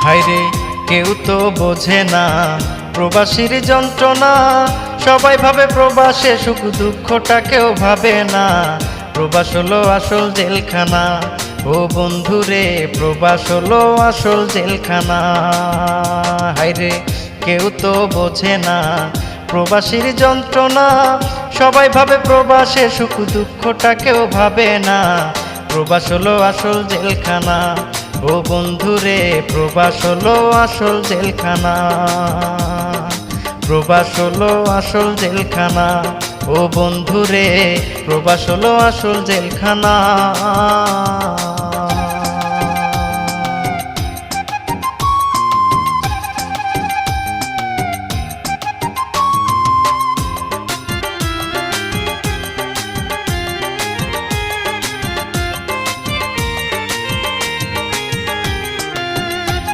হায়রে কেউ তো বোঝে না প্রবাসীর যন্ত্রণা, সবাই ভাবে প্রবাসে সুখ দুঃখটা কেউ ভাবে না। প্রবাস হলো আসল জেলখানা, ও বন্ধুরে প্রবাস হলো আসল জেলখানা। হায়রে কেউ তো বোঝে না প্রবাসীর যন্ত্রণা, সবাই ভাবে প্রবাসে সুখ দুঃখটা কেউ ভাবে না। প্রবাস হলো আসল জেলখানা, ও বন্ধুরে প্রবাস হলো আসল জেলখানা। প্রবাস হলো আসল জেলখানা, ও বন্ধুরে প্রবাস হলো আসল জেলখানা।